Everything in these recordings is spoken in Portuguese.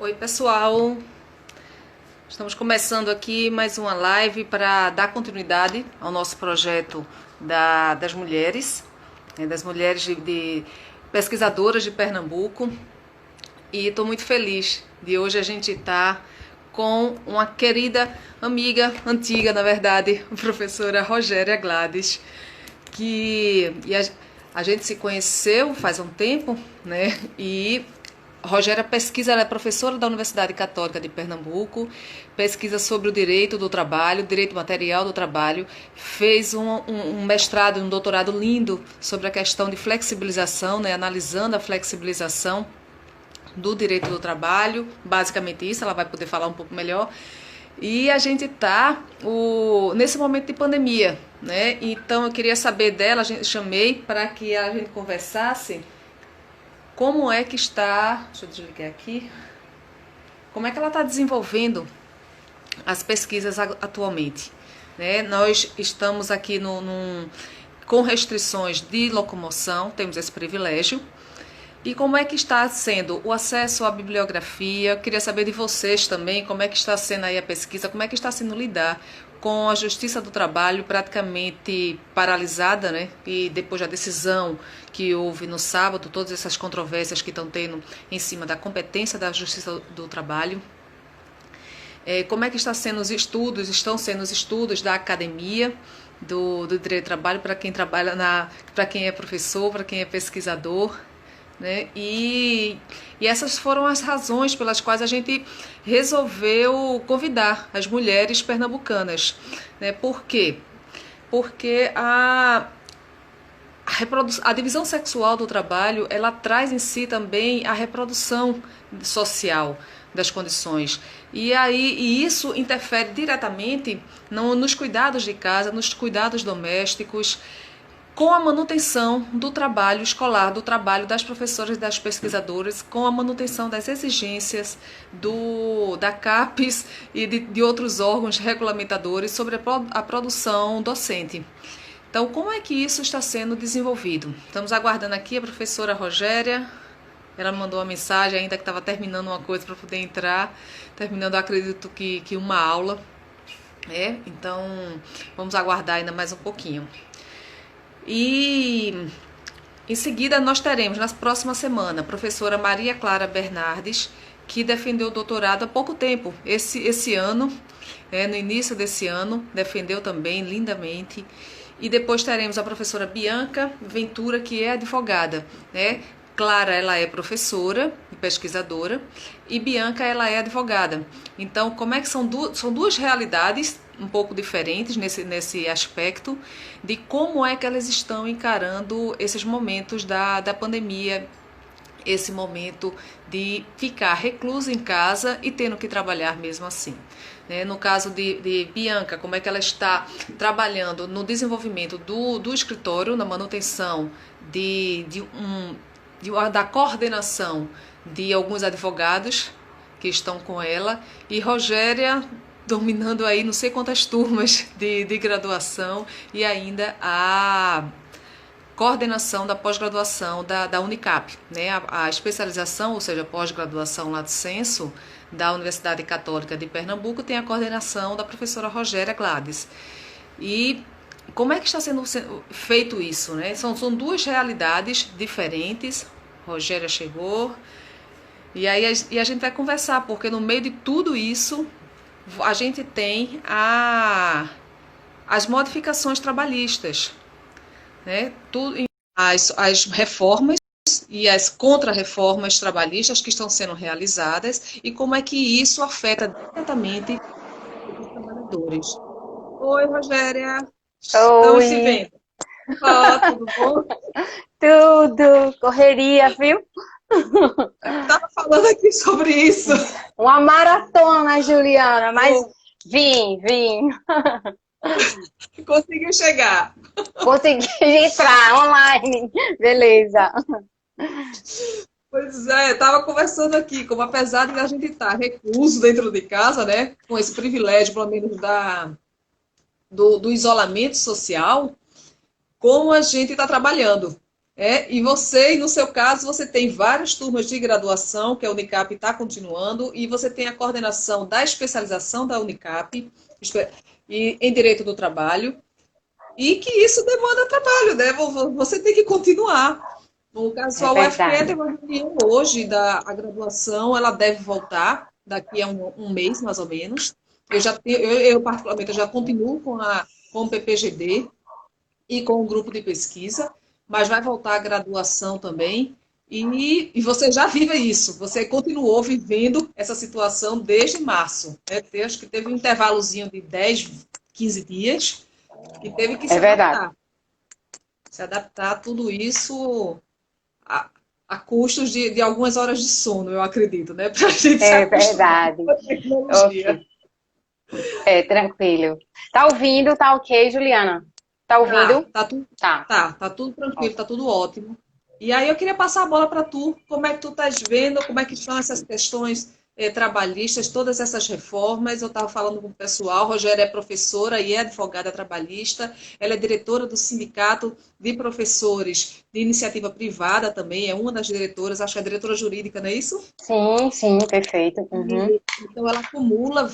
Oi, pessoal. Estamos começando aqui mais uma live para dar continuidade ao nosso projeto das mulheres, das mulheres de pesquisadoras de Pernambuco. E estou muito feliz de hoje a gente estar com uma querida amiga, antiga, na verdade, a professora Rogéria Gladys, que a gente se conheceu faz um tempo, né? E Rogéria pesquisa, ela é professora da Universidade Católica de Pernambuco, pesquisa sobre o direito do trabalho, direito material do trabalho, fez um mestrado, um doutorado lindo sobre a questão de flexibilização, né, analisando a flexibilização do direito do trabalho, basicamente isso, ela vai poder falar um pouco melhor. E a gente está nesse momento de pandemia, né? Então eu queria saber dela, chamei para que a gente conversasse como é que está, deixa eu desligar aqui, como é que ela está desenvolvendo as pesquisas atualmente, né? Nós estamos aqui com restrições de locomoção, temos esse privilégio. E como é que está sendo o acesso à bibliografia? Eu queria saber de vocês também, como é que está sendo aí a pesquisa, como é que está sendo lidar com a Justiça do Trabalho praticamente paralisada, né? E depois da decisão que houve no sábado, todas essas controvérsias que estão tendo em cima da competência da Justiça do Trabalho. Como é que está sendo os estudos? Estão sendo os estudos da academia do direito do trabalho para quem trabalha para quem é professor, para quem é pesquisador, né? E essas foram as razões pelas quais a gente resolveu convidar as mulheres pernambucanas, né? Por quê? Porque a divisão sexual do trabalho, ela traz em si também a reprodução social das condições. E isso interfere diretamente nos cuidados de casa, nos cuidados domésticos, com a manutenção do trabalho escolar, do trabalho das professoras e das pesquisadoras, com a manutenção das exigências da CAPES e de outros órgãos regulamentadores sobre a produção docente. Então, como é que isso está sendo desenvolvido? Estamos aguardando aqui a professora Rogéria. Ela me mandou uma mensagem ainda que estava terminando uma coisa para poder entrar, terminando, acredito que uma aula. Então, vamos aguardar ainda mais um pouquinho. E em seguida nós teremos, na próxima semana, a professora Maria Clara Bernardes, que defendeu o doutorado há pouco tempo, esse ano, no início desse ano, defendeu também lindamente. E depois teremos a professora Bianca Ventura, que é advogada, né? Clara, ela é professora e pesquisadora, e Bianca, ela é advogada. Então, como é que são duas realidades um pouco diferentes nesse aspecto de como é que elas estão encarando esses momentos da pandemia, esse momento de ficar reclusa em casa e tendo que trabalhar mesmo assim. No caso de Bianca, como é que ela está trabalhando no desenvolvimento do escritório, na manutenção da coordenação de alguns advogados que estão com ela, e Rogéria dominando aí não sei quantas turmas de graduação e ainda a coordenação da pós-graduação da Unicap, né? A especialização, ou seja, pós-graduação lato sensu da Universidade Católica de Pernambuco tem a coordenação da professora Rogéria Gladys. E como é que está sendo feito isso, né? São duas realidades diferentes. Rogéria chegou e aí a gente vai conversar, porque no meio de tudo isso a gente tem as modificações trabalhistas, né? As reformas e as contra-reformas trabalhistas que estão sendo realizadas e como é que isso afeta diretamente os trabalhadores. Oi, Rogéria. Estamos se Oi, vendo. Oh, tudo bom? tudo, correria, viu? Eu estava falando aqui sobre isso. Uma maratona, Juliana, mas Oh, vim, conseguiu chegar. consegui entrar online, beleza. Pois é, eu estava conversando aqui, como apesar de a gente estar recluso dentro de casa, né, com esse privilégio, pelo menos, do isolamento social, como a gente está trabalhando. E você, no seu caso, você tem várias turmas de graduação, que a Unicap está continuando, e você tem a coordenação da especialização da Unicap em Direito do Trabalho, e que isso demanda trabalho, né? Você tem que continuar. No caso, É a UFPE verdade. tem uma reunião hoje da a graduação, ela deve voltar daqui a um mês, mais ou menos. Particularmente, eu já continuo com o PPGD e com o grupo de pesquisa, mas vai voltar a graduação também. E você já vive isso, você continuou vivendo essa situação desde março. Né? Acho que teve um intervalozinho de 10, 15 dias e teve que É se verdade. adaptar. Se adaptar a tudo isso a, a custos de algumas horas de sono, eu acredito, né? Para a gente se É acostumar verdade. com a tecnologia. Ok. É, tranquilo. Tá ouvindo? Tá ok, Juliana? Tá Tá, ouvindo? Tá. tá tudo tranquilo, tá tudo ótimo. E aí eu queria passar a bola para tu, como é que tu estás vendo, como é que estão essas questões trabalhistas, todas essas reformas. Eu estava falando com o pessoal, Rogéria é professora e é advogada trabalhista, ela é diretora do Sindicato de Professores de Iniciativa Privada também, é uma das diretoras, acho que é diretora jurídica, não é isso? Sim, sim, perfeito. Uhum. Então ela acumula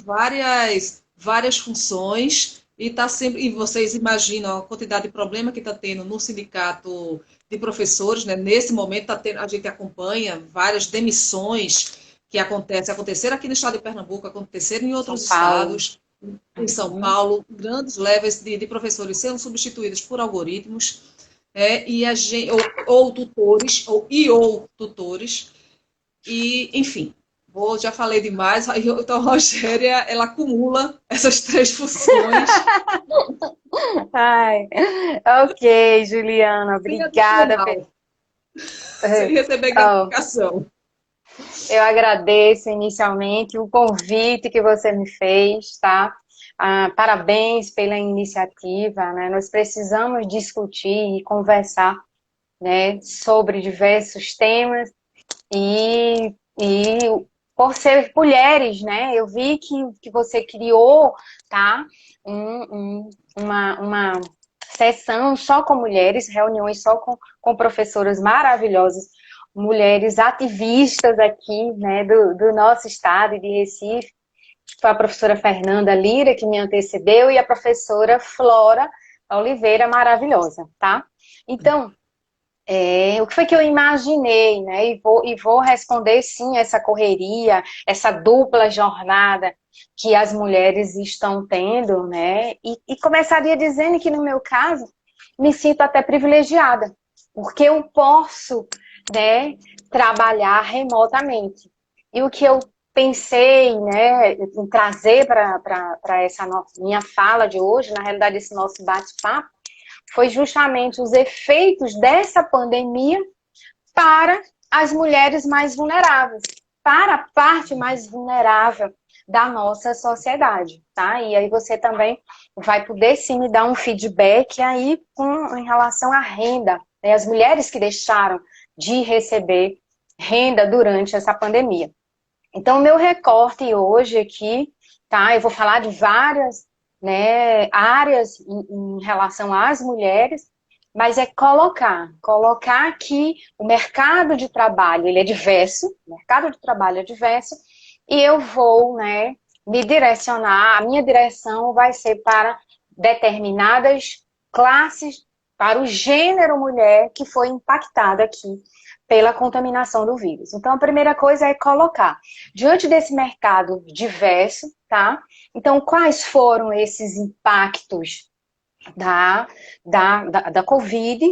várias funções e está sempre. E vocês imaginam a quantidade de problema que está tendo no sindicato de professores, né? Nesse momento tá tendo, a gente acompanha várias demissões que aconteceram aqui no estado de Pernambuco, aconteceram em São outros Paulo. estados, em São Uhum. Paulo, grandes levas de professores sendo substituídos por algoritmos, e ou tutores, ou tutores, e, enfim, já falei demais. Então, a Rogéria, ela acumula essas três funções Ai, ok, Juliana, sem obrigada. adicional, sem receber Oh, gratificação. eu agradeço inicialmente o convite que você me fez, tá? Parabéns pela iniciativa, né? Nós precisamos discutir e conversar, né, sobre diversos temas e por ser mulheres, né? Eu vi que você criou, tá? Uma sessão só com mulheres, reuniões só com professoras maravilhosas, mulheres ativistas aqui, né, do nosso estado e de Recife. Foi a professora Fernanda Lira que me antecedeu e a professora Flora Oliveira, maravilhosa, tá? Então, o que foi que eu imaginei, né? E vou responder sim essa correria, essa dupla jornada que as mulheres estão tendo, né? E começaria dizendo que no meu caso me sinto até privilegiada, porque eu posso, né, trabalhar remotamente. E o que eu pensei, né, em trazer para essa minha fala de hoje, na realidade esse nosso bate-papo, foi justamente os efeitos dessa pandemia para as mulheres mais vulneráveis, para a parte mais vulnerável da nossa sociedade, tá? E aí você também vai poder sim me dar um feedback aí em relação à renda, né? As mulheres que deixaram de receber renda durante essa pandemia. Então, o meu recorte hoje aqui, tá? Eu vou falar de várias, né, áreas em relação às mulheres, mas é colocar que o mercado de trabalho, ele é diverso, o mercado de trabalho é diverso, e eu vou, né, me direcionar, a minha direção vai ser para determinadas classes, para o gênero mulher que foi impactado aqui pela contaminação do vírus. Então, a primeira coisa é colocar diante desse mercado diverso, tá? Então, quais foram esses impactos da Covid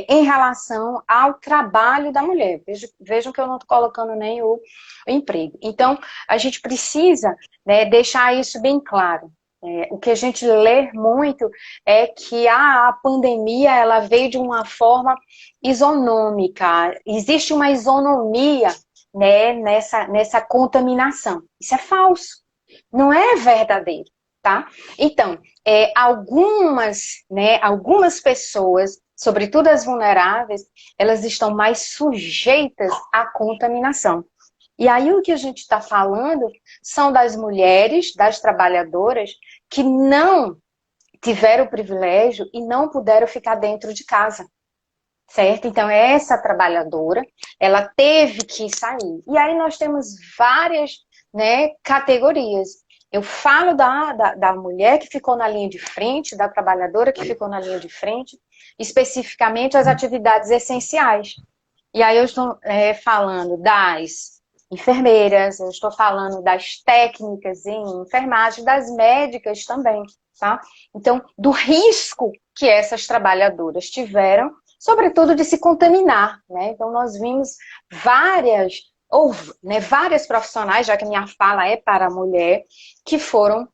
em relação ao trabalho da mulher? Vejam que eu não estou colocando nem o emprego. Então, a gente precisa, né, deixar isso bem claro. O que a gente lê muito é que a pandemia ela veio de uma forma isonômica. Existe uma isonomia, né, nessa contaminação. Isso é falso. Não é verdadeiro, tá? Então, algumas pessoas, sobretudo as vulneráveis, elas estão mais sujeitas à contaminação. E aí o que a gente está falando são das mulheres, das trabalhadoras, que não tiveram o privilégio e não puderam ficar dentro de casa. certo? Então, essa trabalhadora, ela teve que sair. E aí nós temos várias, né, categorias. Eu falo da mulher que ficou na linha de frente, da trabalhadora que ficou na linha de frente, especificamente as atividades essenciais. E aí eu estou falando das enfermeiras, eu estou falando das técnicas em enfermagem, das médicas também, tá? Então, do risco que essas trabalhadoras tiveram, sobretudo de se contaminar, né? Então, nós vimos várias profissionais, já que a minha fala é para a mulher, que foram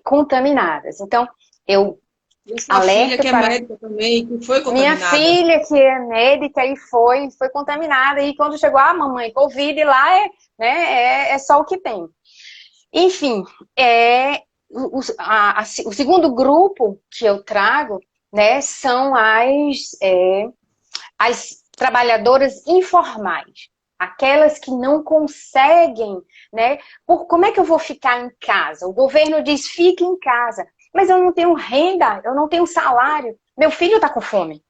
contaminadas. Então, eu E sua filha, alerto que é para médica também, que foi minha contaminada. filha, que é médica, e foi contaminada. E quando chegou, mamãe, Covid, lá é só o que tem. Enfim, o segundo grupo que eu trago, né, são as trabalhadoras informais. Aquelas que não conseguem, né? Como é que eu vou ficar em casa? O governo diz, fique em casa. Mas eu não tenho renda, eu não tenho salário. Meu filho está com fome.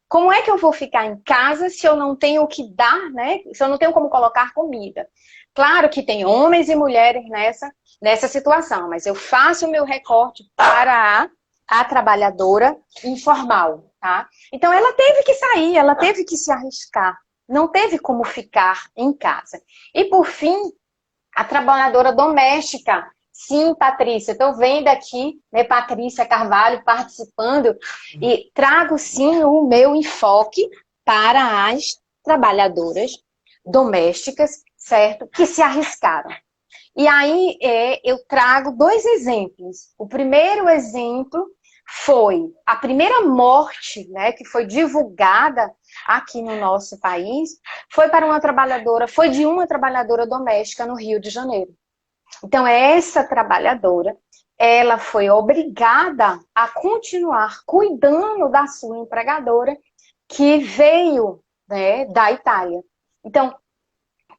Como é que eu vou ficar em casa se eu não tenho o que dar, né? Se eu não tenho como colocar comida? Claro que tem homens e mulheres nessa situação, mas eu faço o meu recorte para a trabalhadora informal, tá? Então ela teve que sair, ela teve que se arriscar, não teve como ficar em casa. E por fim, a trabalhadora doméstica. Sim, Patrícia, estou vendo aqui, né, Patrícia Carvalho participando e trago sim o meu enfoque para as trabalhadoras domésticas, certo? Que se arriscaram. E aí eu trago dois exemplos. O primeiro exemplo foi a primeira morte, né, que foi divulgada aqui no nosso país, foi de uma trabalhadora doméstica no Rio de Janeiro. Então, essa trabalhadora, ela foi obrigada a continuar cuidando da sua empregadora, que veio, né, da Itália. Então,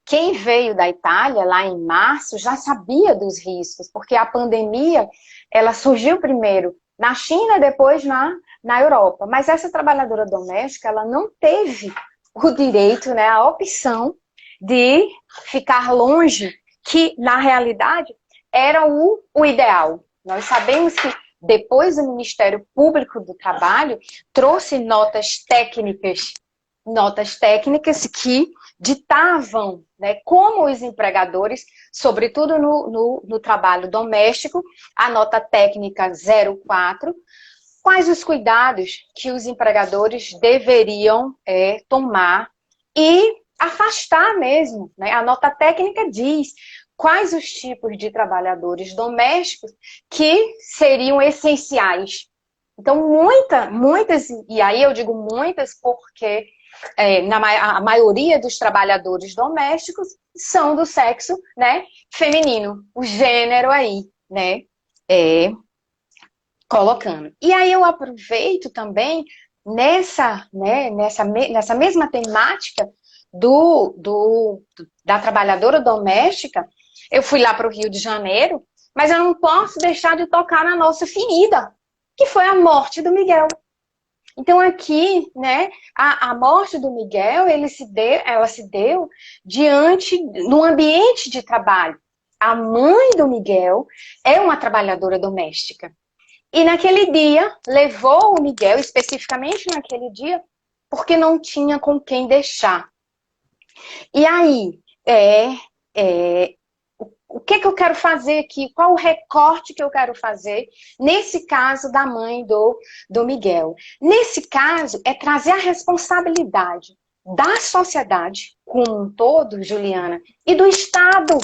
quem veio da Itália, lá em março, já sabia dos riscos, porque a pandemia, ela surgiu primeiro na China, depois na Europa. Mas essa trabalhadora doméstica, ela não teve o direito, né, a opção de ficar longe, que na realidade era o ideal. Nós sabemos que depois o Ministério Público do Trabalho trouxe notas técnicas que ditavam, né, como os empregadores, sobretudo no trabalho doméstico, a nota técnica 04, quais os cuidados que os empregadores deveriam tomar e afastar mesmo, né? A nota técnica diz quais os tipos de trabalhadores domésticos que seriam essenciais. Então, muitas, e aí eu digo muitas porque a maioria dos trabalhadores domésticos são do sexo, né, feminino, o gênero aí, né, colocando. E aí eu aproveito também nessa mesma temática da trabalhadora doméstica, eu fui lá para o Rio de Janeiro, mas eu não posso deixar de tocar na nossa ferida, que foi a morte do Miguel. Então aqui, né, a morte do Miguel, ela se deu no ambiente de trabalho. A mãe do Miguel é uma trabalhadora doméstica. E naquele dia, levou o Miguel, especificamente naquele dia, porque não tinha com quem deixar. E aí, o que eu quero fazer aqui? Qual o recorte que eu quero fazer nesse caso da mãe do Miguel? Nesse caso, é trazer a responsabilidade da sociedade como um todo, Juliana, e do Estado.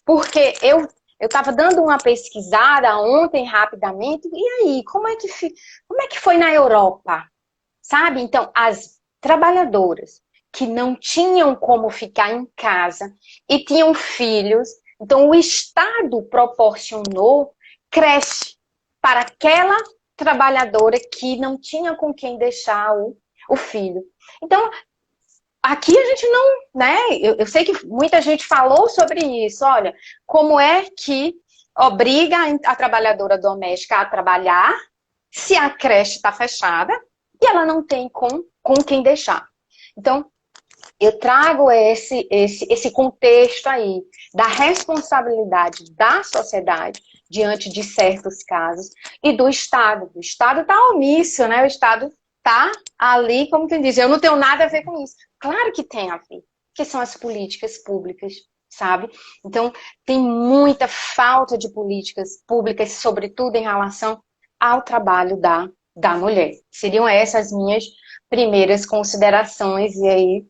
Porque eu estava dando uma pesquisada ontem rapidamente, e aí, como é que foi na Europa? Sabe? Então, as trabalhadoras que não tinham como ficar em casa e tinham filhos, então o Estado proporcionou creche para aquela trabalhadora que não tinha com quem deixar o filho. Então, aqui a gente não, né? Eu sei que muita gente falou sobre isso. Olha, como é que obriga a trabalhadora doméstica a trabalhar se a creche está fechada e ela não tem com com quem deixar. Então, eu trago esse contexto aí da responsabilidade da sociedade diante de certos casos e do Estado. O Estado está omisso, né? O Estado está ali, como quem diz, eu não tenho nada a ver com isso. Claro que tem a ver, que são as políticas públicas, sabe? Então, tem muita falta de políticas públicas, sobretudo em relação ao trabalho da mulher. Seriam essas minhas primeiras considerações, e aí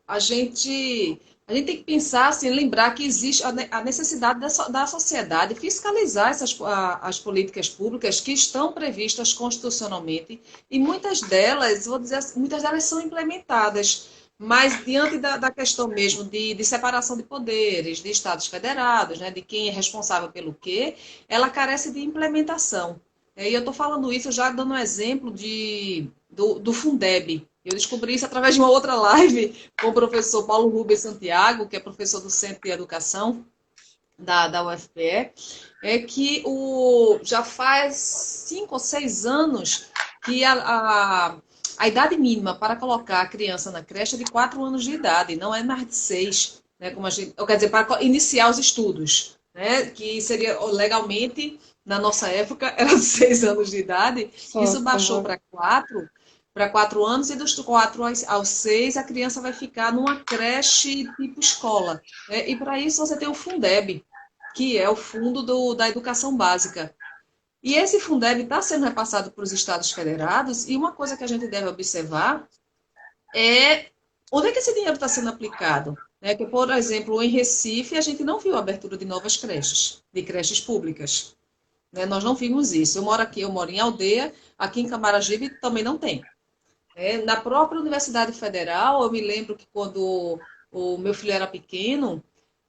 a gente tem que pensar, assim, lembrar que existe a necessidade da sociedade fiscalizar as políticas públicas que estão previstas constitucionalmente e muitas delas, vou dizer assim, muitas delas são implementadas, mas diante da questão mesmo de separação de poderes, de estados federados, né, de quem é responsável pelo quê, ela carece de implementação. E eu estou falando isso já dando um exemplo do Fundeb. Eu descobri isso através de uma outra live com o professor Paulo Rubens Santiago, que é professor do Centro de Educação da UFPE, é que já faz 5 ou 6 anos que a idade mínima para colocar a criança na creche é de 4 anos de idade, não é mais de 6, né, como quer dizer, para iniciar os estudos, né, que seria legalmente, na nossa época, era de 6 anos de idade, isso baixou para 4 anos, e dos 4 aos 6 a criança vai ficar numa creche tipo escola. Né? E para isso você tem o Fundeb, que é o Fundo da Educação Básica. E esse Fundeb está sendo repassado para os estados federados, e uma coisa que a gente deve observar é onde é que esse dinheiro está sendo aplicado. Né? Que, por exemplo, em Recife, a gente não viu a abertura de novas creches, de creches públicas. Né? Nós não vimos isso. Eu moro em Aldeia, aqui em Camaragibe também não tem. Na própria Universidade Federal, eu me lembro que quando o meu filho era pequeno,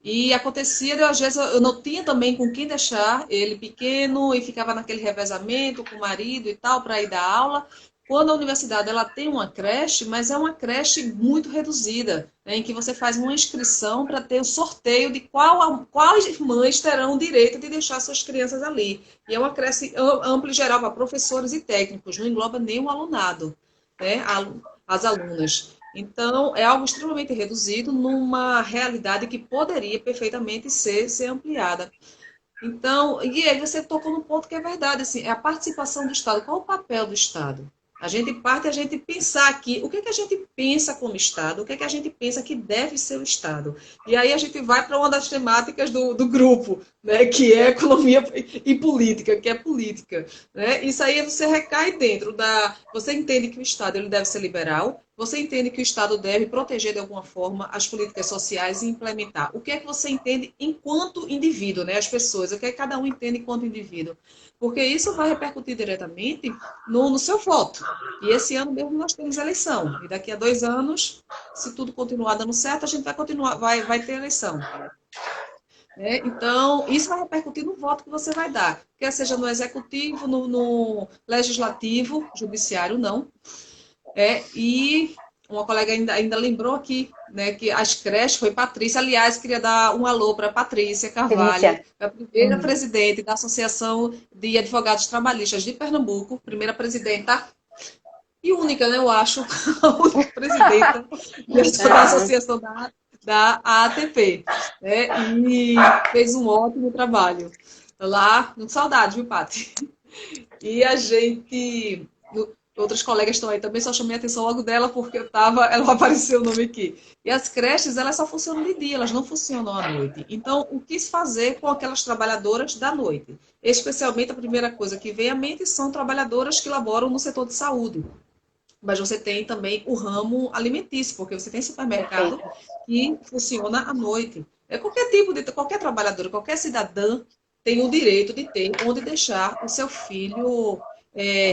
e acontecia, às vezes eu não tinha também com quem deixar ele pequeno e ficava naquele revezamento com o marido e tal para ir dar aula. Quando a universidade ela tem uma creche, mas é uma creche muito reduzida, né, em que você faz uma inscrição para ter o sorteio de quais mães terão o direito de deixar suas crianças ali. E é uma creche ampla e geral para professores e técnicos, não engloba nem o alunado, né, as alunas. Então, é algo extremamente reduzido numa realidade que poderia perfeitamente ser ampliada. Então, e aí você tocou num ponto que é verdade, assim, é a participação do Estado. Qual o papel do Estado? A gente pensar aqui, o que é que a gente pensa como Estado, o que é que a gente pensa que deve ser o Estado. E aí a gente vai para uma das temáticas do grupo, né, que é economia e política, que é política. Né? Isso aí você recai dentro Você entende que o Estado ele deve ser liberal, você entende que o Estado deve proteger de alguma forma as políticas sociais e implementar. O que é que você entende enquanto indivíduo, né? As pessoas, o que é que cada um entende enquanto indivíduo? Porque isso vai repercutir diretamente no seu voto. E esse ano mesmo nós temos eleição. E daqui a 2 anos, se tudo continuar dando certo, a gente vai ter eleição. Então, isso vai repercutir no voto que você vai dar, quer seja no executivo, no legislativo, judiciário não. E uma colega ainda lembrou aqui, né, que as creches foi Patrícia. Aliás, queria dar um alô para Patrícia Carvalho, a primeira presidente da Associação de Advogados Trabalhistas de Pernambuco, primeira presidenta e única, né, eu acho, a única presidenta da Associação da AATP, né, e fez um ótimo trabalho lá, com saudade, viu, Pati? E a gente, outras colegas estão aí também, só chamei a atenção logo dela porque ela apareceu o nome aqui. E as creches, elas só funcionam de dia, elas não funcionam à noite. Então, o que se fazer com aquelas trabalhadoras da noite? Especialmente a primeira coisa que vem à mente são trabalhadoras que laboram no setor de saúde. Mas você tem também o ramo alimentício, porque você tem supermercado que funciona à noite. Qualquer trabalhador, qualquer cidadã tem o direito de ter onde deixar o seu filho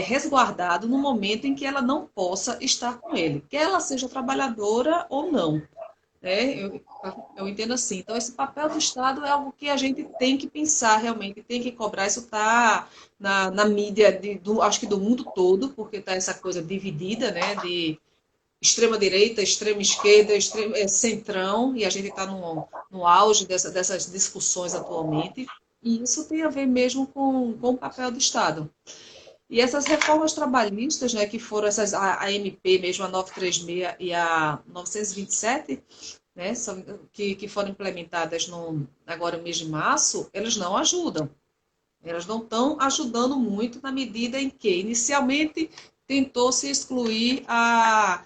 resguardado no momento em que ela não possa estar com ele, quer ela seja trabalhadora ou não. Eu entendo assim. Então, esse papel do Estado é algo que a gente tem que pensar realmente, tem que cobrar. Isso está na mídia, acho que do mundo todo, porque está essa coisa dividida, né, de extrema-direita, extrema-esquerda, centrão, e a gente está no auge dessas discussões atualmente. E isso tem a ver mesmo com o papel do Estado. E essas reformas trabalhistas, né, que foram a MP mesmo, a 936 e a 927, né, que foram implementadas agora no mês de março, elas não ajudam. Elas não estão ajudando muito na medida em que, inicialmente, tentou-se excluir a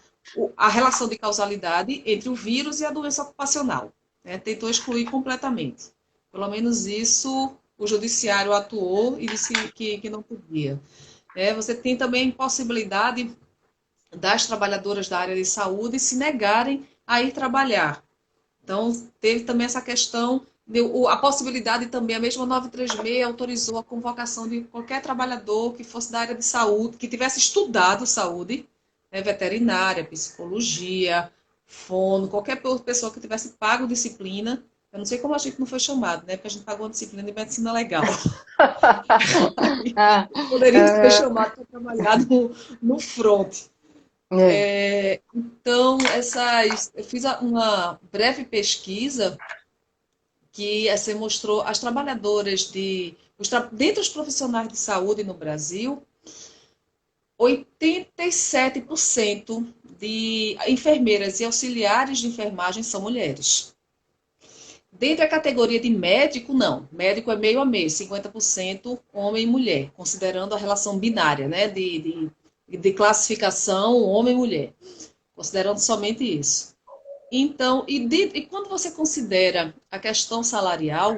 relação de causalidade entre o vírus e a doença ocupacional. Né? Tentou excluir completamente. Pelo menos isso o judiciário atuou e disse que não podia. Você tem também a impossibilidade das trabalhadoras da área de saúde se negarem a ir trabalhar. Então, teve também essa questão, a possibilidade também, a mesma 936 autorizou a convocação de qualquer trabalhador que fosse da área de saúde, que tivesse estudado saúde, veterinária, psicologia, fono, qualquer pessoa que tivesse pago disciplina. Eu não sei como a gente não foi chamado, né? Porque a gente pagou uma disciplina de medicina legal. Poderia ser chamado para trabalhar no front. Então, eu fiz uma breve pesquisa que mostrou as trabalhadoras dentre os profissionais de saúde no Brasil, 87% de enfermeiras e auxiliares de enfermagem são mulheres. Dentro da categoria de médico, não. Médico é meio a meio, 50% homem e mulher, considerando a relação binária, né, de classificação homem e mulher, considerando somente isso. Então, e quando você considera a questão salarial,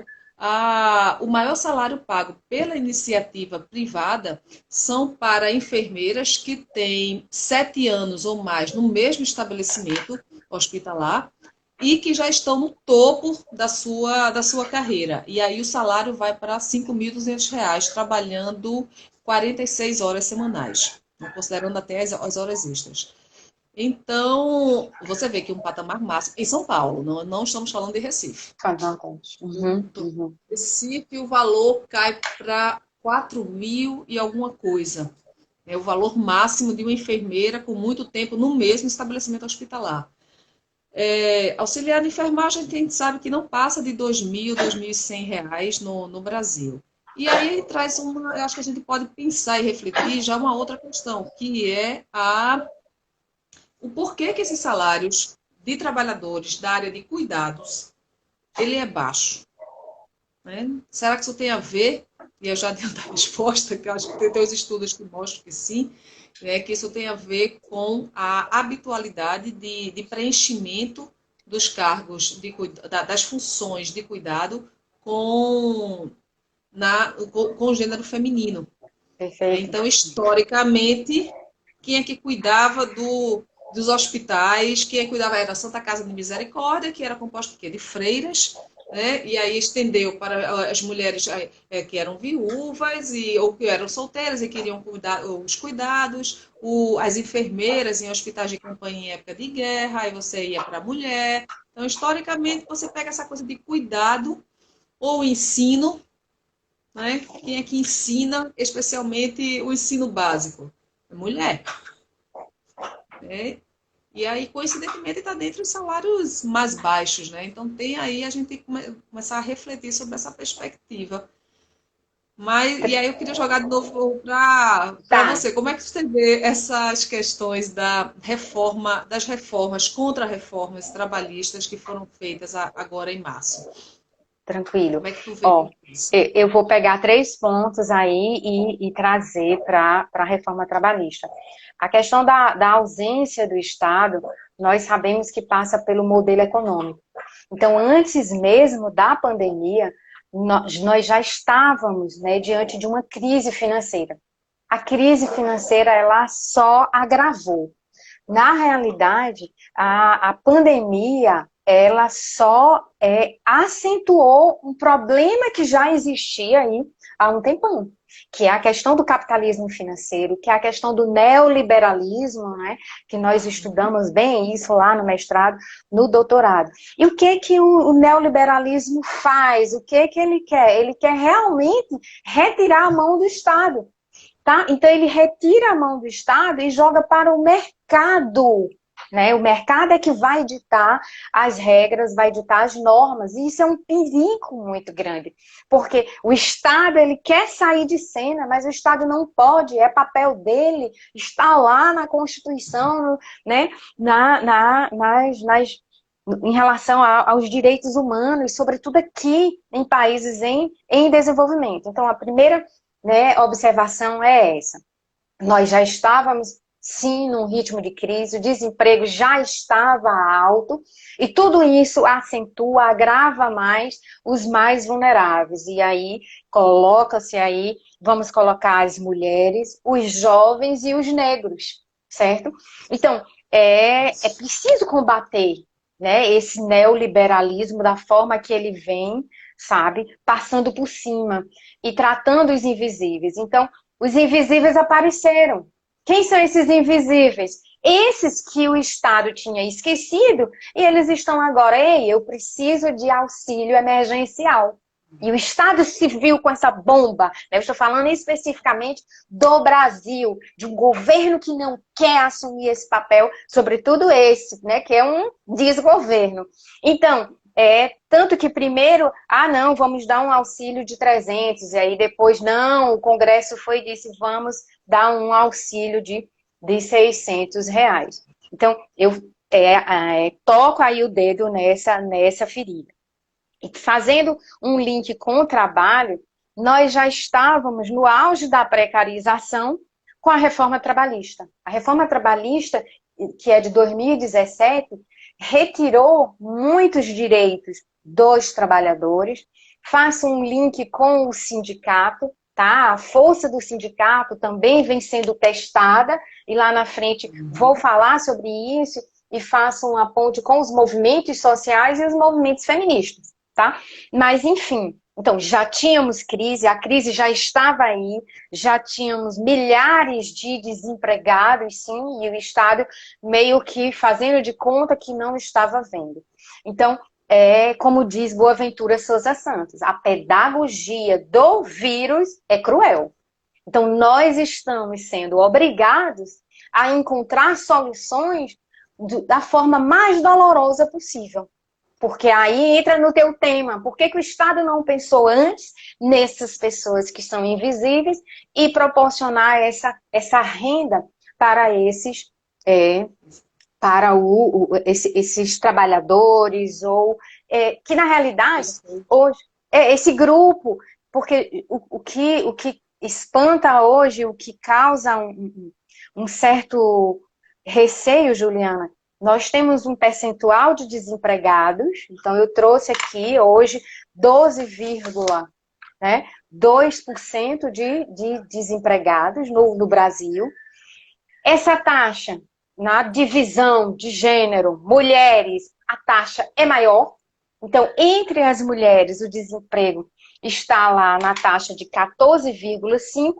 o maior salário pago pela iniciativa privada são para enfermeiras que têm 7 anos ou mais no mesmo estabelecimento hospitalar e que já estão no topo da sua carreira. E aí o salário vai para R$ 5.200, trabalhando 46 horas semanais, considerando até as horas extras. Então, você vê que um patamar máximo, em São Paulo, não estamos falando de Recife. Recife, o valor cai para 4.000 e alguma coisa. É o valor máximo de uma enfermeira com muito tempo no mesmo estabelecimento hospitalar. Auxiliar de enfermagem, a gente sabe que não passa de R$ 2.000, R$ 2.100 no Brasil. E aí traz eu acho que a gente pode pensar e refletir já uma outra questão, que é o porquê que esses salários de trabalhadores da área de cuidados, ele é baixo. Né? Será que isso tem a ver, e eu já dei a resposta, que eu acho que tem os estudos que mostram que sim, que isso tem a ver com a habitualidade de preenchimento dos cargos, das funções de cuidado com o gênero feminino. Perfeito. Então, historicamente, quem é que cuidava dos hospitais, quem cuidava era a Santa Casa de Misericórdia, que era composta de freiras, né? E aí estendeu para as mulheres que eram viúvas ou que eram solteiras e queriam cuidar os cuidados, as enfermeiras em hospitais de campanha em época de guerra, aí você ia para a mulher. Então, historicamente, você pega essa coisa de cuidado ou ensino, né? Quem é que ensina, especialmente o ensino básico? A mulher. E aí, coincidentemente, está dentro dos salários mais baixos, né? Então, tem aí, a gente tem que começar a refletir sobre essa perspectiva. E aí eu queria jogar de novo para você. Como é que você vê essas questões das reformas, contra-reformas trabalhistas que foram feitas agora em março? Tranquilo. Como é que tu vê isso? Eu vou pegar 3 pontos aí e trazer para a reforma trabalhista. A questão da ausência do Estado, nós sabemos que passa pelo modelo econômico. Então, antes mesmo da pandemia, nós já estávamos, né, diante de uma crise financeira. A crise financeira, ela só agravou. Na realidade, a pandemia, ela só acentuou um problema que já existia aí há um tempão, que é a questão do capitalismo financeiro, que é a questão do neoliberalismo, né, que nós estudamos bem isso lá no mestrado, no doutorado. E o que o neoliberalismo faz? O que ele quer? Ele quer realmente retirar a mão do Estado. Tá? Então, ele retira a mão do Estado e joga para o mercado, né? O mercado é que vai ditar as regras, vai ditar as normas, e isso é um perigo muito grande, porque o Estado, ele quer sair de cena, mas o Estado não pode, é papel dele, está lá na Constituição, né? Em relação aos direitos humanos, sobretudo aqui em países em desenvolvimento. Então, a primeira, né, observação é essa. Nós já estávamos, sim, num ritmo de crise, o desemprego já estava alto, e tudo isso acentua, agrava mais os mais vulneráveis. E aí, coloca-se aí, vamos colocar as mulheres, os jovens e os negros, certo? Então, é preciso combater, né, esse neoliberalismo da forma que ele vem, sabe, passando por cima e tratando os invisíveis. Então, os invisíveis apareceram. Quem são esses invisíveis? Esses que o Estado tinha esquecido, e eles estão agora, ei, eu preciso de auxílio emergencial. E o Estado se viu com essa bomba, né? Eu estou falando especificamente do Brasil, de um governo que não quer assumir esse papel, sobretudo esse, né, que é um desgoverno. Então, tanto que primeiro, não, vamos dar um auxílio de 300, e aí depois, não, o Congresso foi e disse, vamos dar um auxílio de R$ 600. Então, eu toco aí o dedo nessa ferida. E fazendo um link com o trabalho, nós já estávamos no auge da precarização com a reforma trabalhista. A reforma trabalhista, que é de 2017, retirou muitos direitos dos trabalhadores. Faço um link com o sindicato, tá? A força do sindicato também vem sendo testada, e lá na frente vou falar sobre isso, e faço uma ponte com os movimentos sociais e os movimentos feministas, tá? Mas, enfim, então já tínhamos crise, a crise já estava aí, já tínhamos milhares de desempregados, sim, e o Estado meio que fazendo de conta que não estava vendo. Então, como diz Boaventura Souza Santos, a pedagogia do vírus é cruel. Então, nós estamos sendo obrigados a encontrar soluções da forma mais dolorosa possível. Porque aí entra no teu tema. Por que o Estado não pensou antes nessas pessoas que são invisíveis e proporcionar essa renda para esses esses trabalhadores, ou que na realidade hoje esse grupo, porque o que espanta hoje, o que causa um certo receio, Juliana, nós temos um percentual de desempregados, então eu trouxe aqui hoje 12,2% de desempregados no Brasil. Essa taxa, na divisão de gênero, mulheres, a taxa é maior. Então, entre as mulheres, o desemprego está lá na taxa de 14,5%.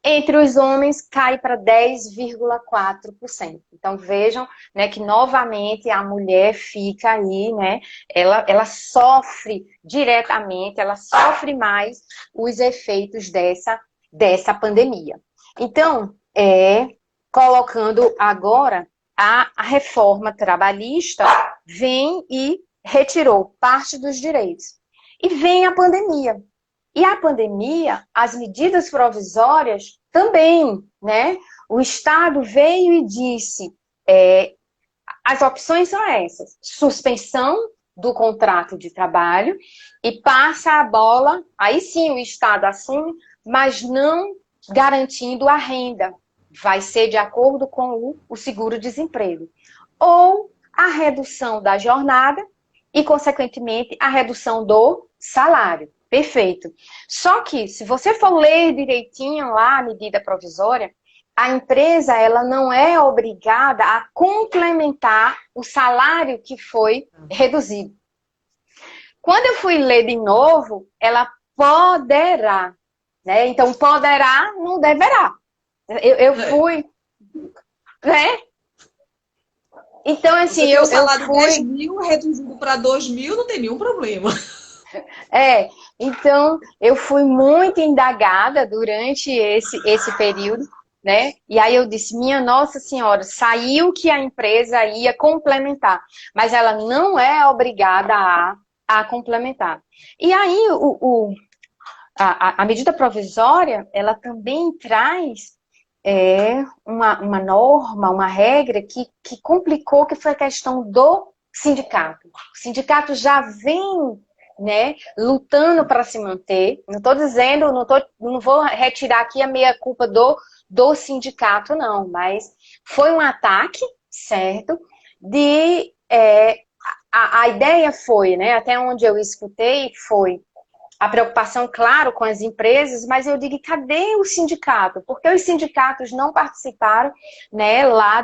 Entre os homens, cai para 10,4%. Então, vejam, né, que novamente a mulher fica aí, né, ela sofre diretamente, ela sofre mais os efeitos dessa pandemia. Então, colocando agora a reforma trabalhista, vem e retirou parte dos direitos. E vem a pandemia. E a pandemia, as medidas provisórias também, né? O Estado veio e disse, as opções são essas: suspensão do contrato de trabalho, e passa a bola, aí sim o Estado assume, mas não garantindo a renda. Vai ser de acordo com o seguro-desemprego. Ou a redução da jornada e, consequentemente, a redução do salário. Perfeito. Só que, se você for ler direitinho lá a medida provisória, a empresa ela não é obrigada a complementar o salário que foi reduzido. Quando eu fui ler de novo, ela poderá, né? Então, poderá, não deverá. Eu fui, né? Então, assim, eu fui... salário fui... 10 mil, reduzido para 2 mil, não tem nenhum problema. Então, eu fui muito indagada durante esse período, né? E aí eu disse, minha Nossa Senhora, saiu que a empresa ia complementar, mas ela não é obrigada a complementar. E aí a medida provisória, ela também traz uma norma, uma regra que complicou, que foi a questão do sindicato. O sindicato já vem, né, lutando para se manter. Não estou dizendo, não vou retirar aqui a meia-culpa do sindicato, não, mas foi um ataque, certo? A ideia foi, né, até onde eu escutei, foi a preocupação, claro, com as empresas, mas eu digo, cadê o sindicato? Porque os sindicatos não participaram, né, lá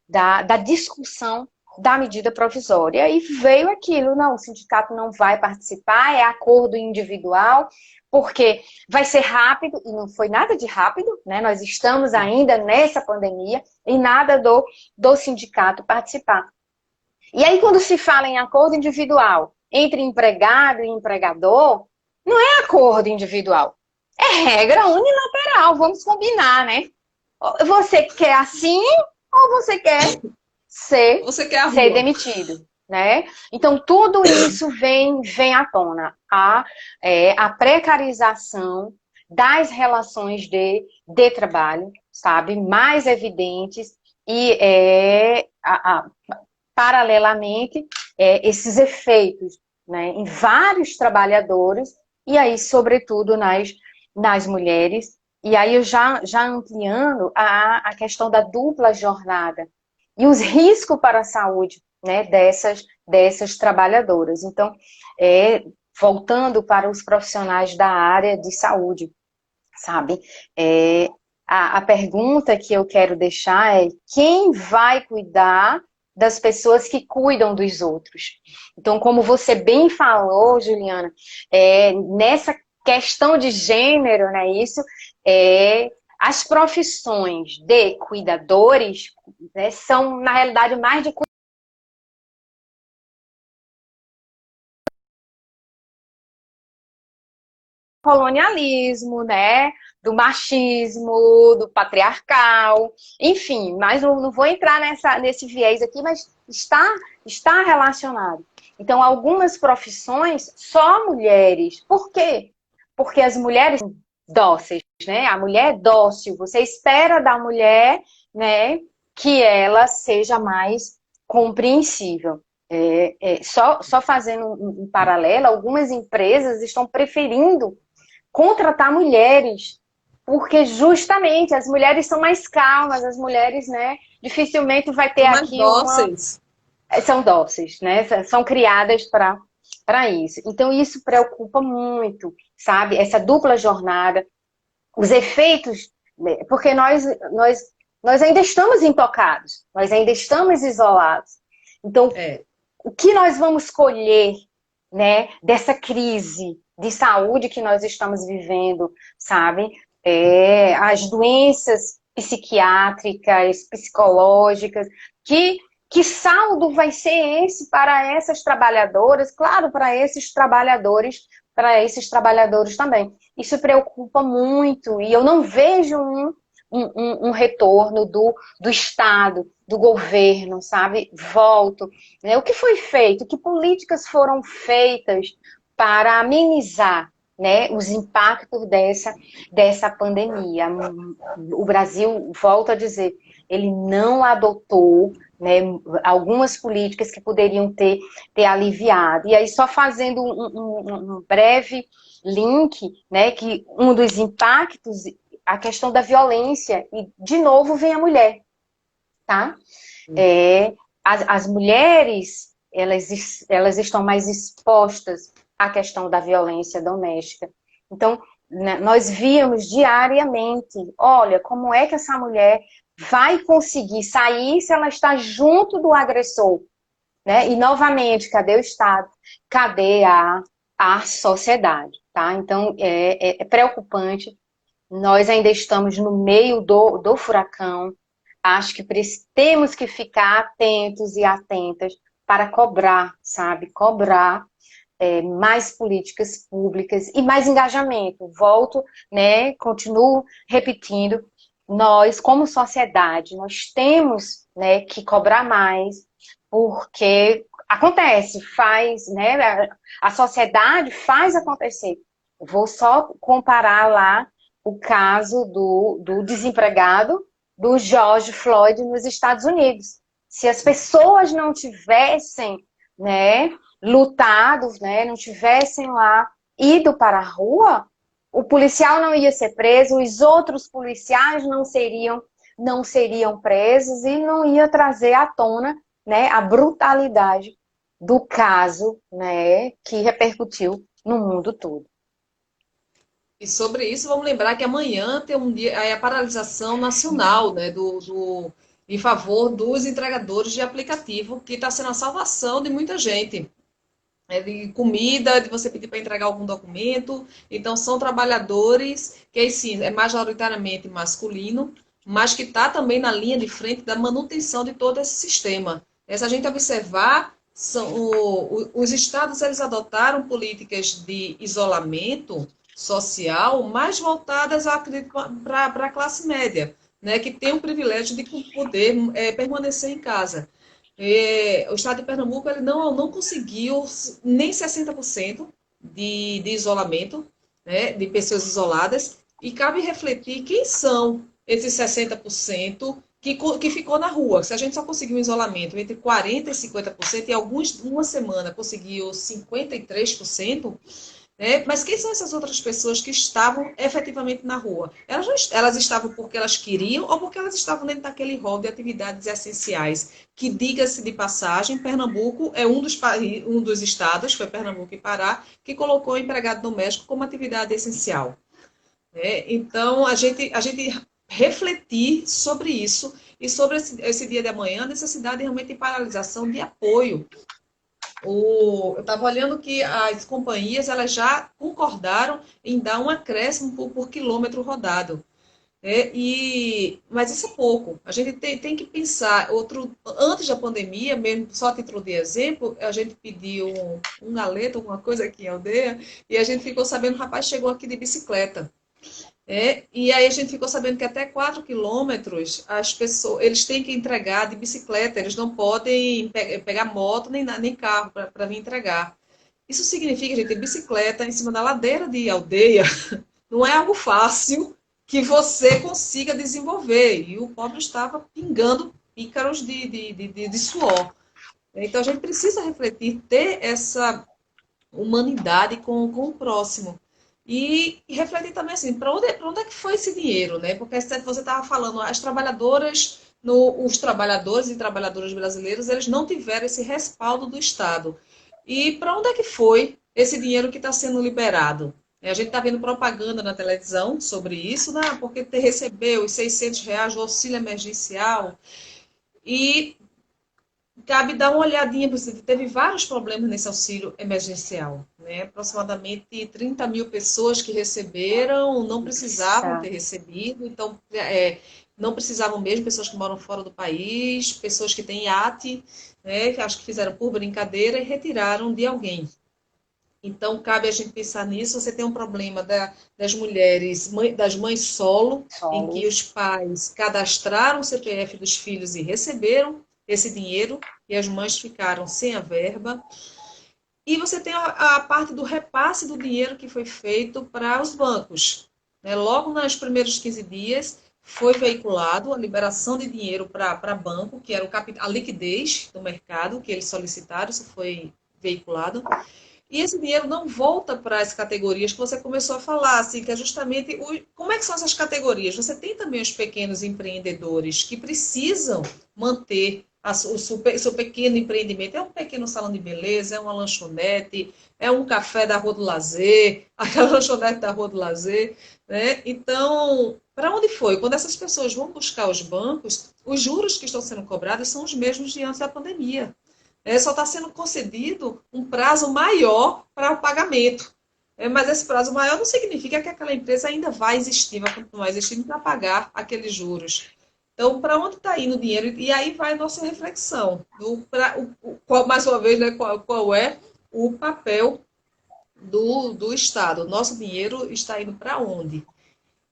da discussão da medida provisória. E aí veio aquilo, não, o sindicato não vai participar, é acordo individual, porque vai ser rápido, e não foi nada de rápido, né? Nós estamos ainda nessa pandemia, e nada do sindicato participar. E aí, quando se fala em acordo individual entre empregado e empregador, não é acordo individual, é regra unilateral, vamos combinar, né? Você quer assim ou você quer ser Você quer a ser rua. demitido, né? Então, tudo isso vem à tona. A precarização das relações de trabalho, sabe? Mais evidentes e paralelamente esses efeitos, né, em vários trabalhadores e aí, sobretudo, nas mulheres. E aí, eu já ampliando a questão da dupla jornada e os riscos para a saúde, né, dessas trabalhadoras. Então, voltando para os profissionais da área de saúde, sabe? A pergunta que eu quero deixar é: quem vai cuidar das pessoas que cuidam dos outros? Então, como você bem falou, Juliana, nessa questão de gênero, né, as profissões de cuidadores, né, são, na realidade, mais de colonialismo, né? Do machismo, do patriarcal, enfim, mas não vou entrar nesse viés aqui, mas está relacionado. Então, algumas profissões, só mulheres. Por quê? Porque as mulheres são dóceis, né? A mulher é dócil, você espera da mulher, né, que ela seja mais compreensível. Só fazendo um paralelo, algumas empresas estão preferindo contratar mulheres, porque justamente as mulheres são mais calmas, as mulheres, né, dificilmente vai ter São mais aqui dóceis. são dóceis, né, são criadas para isso. Então isso preocupa muito, sabe, essa dupla jornada, os efeitos, né, porque nós ainda estamos intocados, nós ainda estamos isolados. Então, o que nós vamos colher, né, dessa crise de saúde que nós estamos vivendo, sabe? As doenças psiquiátricas, psicológicas, que saldo vai ser esse para essas trabalhadoras? Claro, para esses trabalhadores também. Isso preocupa muito e eu não vejo um retorno do Estado, do governo, sabe? Volto, né? O que foi feito? Que políticas foram feitas para amenizar, né, os impactos dessa pandemia? O Brasil, volto a dizer, ele não adotou, né, algumas políticas que poderiam ter aliviado. E aí, só fazendo um breve link, né, que um dos impactos, a questão da violência, e de novo vem a mulher, tá? As mulheres, elas estão mais expostas à questão da violência doméstica. Então, né, nós víamos diariamente, olha, como é que essa mulher vai conseguir sair se ela está junto do agressor, né? E, novamente, cadê o Estado? Cadê a sociedade, tá? Então, é preocupante. Nós ainda estamos no meio do furacão. Acho que temos que ficar atentos e atentas para cobrar, sabe? Cobrar mais políticas públicas e mais engajamento. Volto, né? Continuo repetindo nós, como sociedade, nós temos, né, que cobrar mais, porque acontece, faz, né, a sociedade faz acontecer. Vou só comparar lá o caso do desempregado do George Floyd nos Estados Unidos. Se as pessoas não tivessem, né, lutado, né, não tivessem lá ido para a rua, o policial não ia ser preso, os outros policiais não seriam presos e não ia trazer à tona, né, a brutalidade do caso, né, que repercutiu no mundo todo. E sobre isso, vamos lembrar que amanhã tem um dia, a paralisação nacional, né, em favor dos entregadores de aplicativo, que está sendo a salvação de muita gente. É de comida, de você pedir para entregar algum documento. Então, são trabalhadores que, aí sim, é majoritariamente masculino, mas que está também na linha de frente da manutenção de todo esse sistema. Se a gente observar, os estados eles adotaram políticas de isolamento social mais voltadas, para a classe média, né, que tem o privilégio de poder permanecer em casa. O estado de Pernambuco ele não conseguiu nem 60% de isolamento, né, de pessoas isoladas, e cabe refletir quem são esses 60% que ficou na rua. Se a gente só conseguiu um isolamento entre 40% e 50%, e alguns, uma semana, conseguiu 53%, né? Mas quem são essas outras pessoas que estavam efetivamente na rua? Elas estavam porque elas queriam ou porque elas estavam dentro daquele rol de atividades essenciais? Que, diga-se de passagem, Pernambuco é um dos estados, foi Pernambuco e Pará, que colocou o empregado doméstico como atividade essencial. Né? Então, a gente refletir sobre isso e sobre esse dia de amanhã, a necessidade realmente de paralisação de apoio. Eu estava olhando que as companhias elas já concordaram em dar um acréscimo por quilômetro rodado. Mas isso é pouco. A gente tem que pensar. Antes da pandemia, mesmo só a título de exemplo, a gente pediu um galeto, alguma coisa aqui em aldeia, e a gente ficou sabendo, o rapaz chegou aqui de bicicleta. E aí a gente ficou sabendo que até 4 quilômetros as pessoas, eles têm que entregar de bicicleta, eles não podem pegar moto nem carro para vir entregar. Isso significa, gente, bicicleta em cima da ladeira de aldeia não é algo fácil que você consiga desenvolver. E o pobre estava pingando pícaros de suor. Então a gente precisa refletir, ter essa humanidade com o próximo. E refletir também assim, para onde é que foi esse dinheiro, né? Porque você estava falando, as trabalhadoras, os trabalhadores e trabalhadoras brasileiros, eles não tiveram esse respaldo do Estado. E para onde é que foi esse dinheiro que está sendo liberado? A gente está vendo propaganda na televisão sobre isso, né? Porque recebeu os R$ 600 do auxílio emergencial. E cabe dar uma olhadinha, porque teve vários problemas nesse auxílio emergencial. Né? Aproximadamente 30 mil pessoas que receberam não precisavam ter recebido, então não precisavam mesmo, pessoas que moram fora do país, pessoas que têm iate, né, que acho que fizeram por brincadeira e retiraram de alguém. Então, cabe a gente pensar nisso. Você tem um problema das mulheres, das mães solo, em que os pais cadastraram o CPF dos filhos e receberam esse dinheiro, e as mães ficaram sem a verba. E você tem a parte do repasse do dinheiro que foi feito para os bancos. Né? Logo nos primeiros 15 dias, foi veiculado a liberação de dinheiro para banco, que era a liquidez do mercado que eles solicitaram, isso foi veiculado. E esse dinheiro não volta para as categorias que você começou a falar, assim, que é justamente como é que são essas categorias? Você tem também os pequenos empreendedores que precisam manter o seu pequeno empreendimento. É um pequeno salão de beleza, é uma lanchonete, é um café da Rua do Lazer, aquela lanchonete da Rua do Lazer. Né? Então, para onde foi? Quando essas pessoas vão buscar os bancos, os juros que estão sendo cobrados são os mesmos de antes da pandemia. Só está sendo concedido um prazo maior para o pagamento. Mas esse prazo maior não significa que aquela empresa ainda vai existir, vai continuar existindo para pagar aqueles juros. Então, para onde está indo o dinheiro? E aí vai a nossa reflexão. Mais uma vez, né, qual é o papel do Estado? O nosso dinheiro está indo para onde?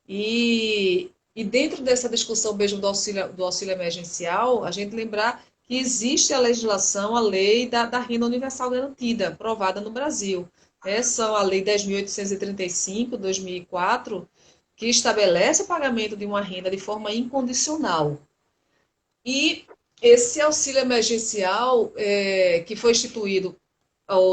E E dentro dessa discussão mesmo do auxílio emergencial, a gente lembrar que existe a legislação, a lei da renda universal garantida, aprovada no Brasil. Essa é a Lei 10.835, 2004, que estabelece o pagamento de uma renda de forma incondicional. E esse auxílio emergencial, que foi instituído,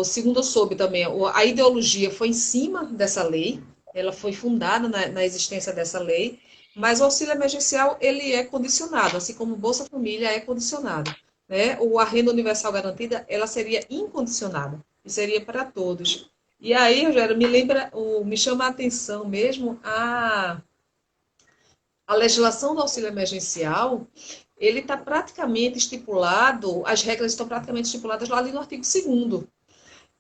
segundo eu soube também, a ideologia foi em cima dessa lei, ela foi fundada na existência dessa lei, mas o auxílio emergencial, ele é condicionado, assim como o Bolsa Família é condicionado, né? A renda universal garantida, ela seria incondicionada, e seria para todos. E aí, Rogério, me chama a atenção mesmo a legislação do auxílio emergencial, ele está praticamente estipulado, as regras estão praticamente estipuladas lá ali no artigo 2º.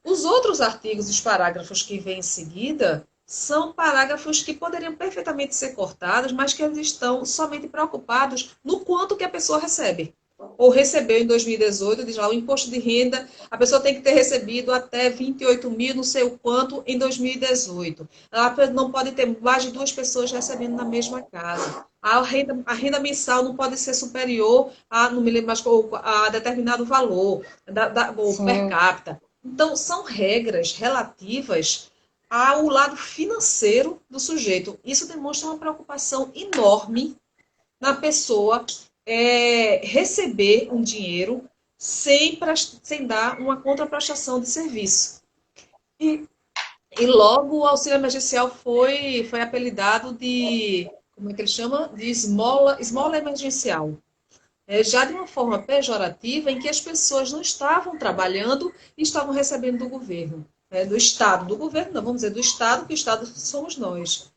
Os outros artigos, os parágrafos que vêm em seguida, são parágrafos que poderiam perfeitamente ser cortados, mas que eles estão somente preocupados no quanto que a pessoa recebe. Ou recebeu em 2018, diz lá, o imposto de renda, a pessoa tem que ter recebido até 28 mil, não sei o quanto, em 2018. Ela não pode ter mais de 2 pessoas recebendo na mesma casa. A renda mensal não pode ser superior a, não me lembro mais, a determinado valor, ou per capita. Então, são regras relativas ao lado financeiro do sujeito. Isso demonstra uma preocupação enorme na pessoa receber um dinheiro sem dar uma contraprestação de serviço. E logo o auxílio emergencial foi apelidado de, como é que ele chama? De esmola emergencial. Já de uma forma pejorativa, em que as pessoas não estavam trabalhando e estavam recebendo do governo. Do Estado, do governo, não, vamos dizer do Estado, que o Estado somos nós.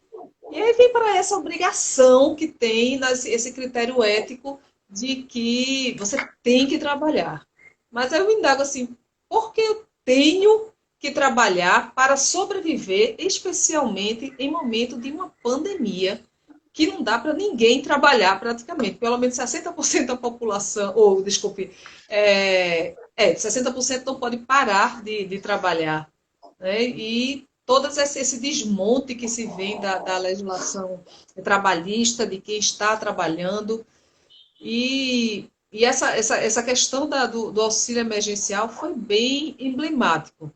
E aí vem para essa obrigação que tem, esse critério ético de que você tem que trabalhar. Mas aí eu me indago assim, por que eu tenho que trabalhar para sobreviver, especialmente em momento de uma pandemia, que não dá para ninguém trabalhar praticamente. Pelo menos 60% da população, 60% não pode parar de trabalhar. Né? E todo esse desmonte que se vem da legislação trabalhista, de quem está trabalhando. E essa questão do auxílio emergencial foi bem emblemático,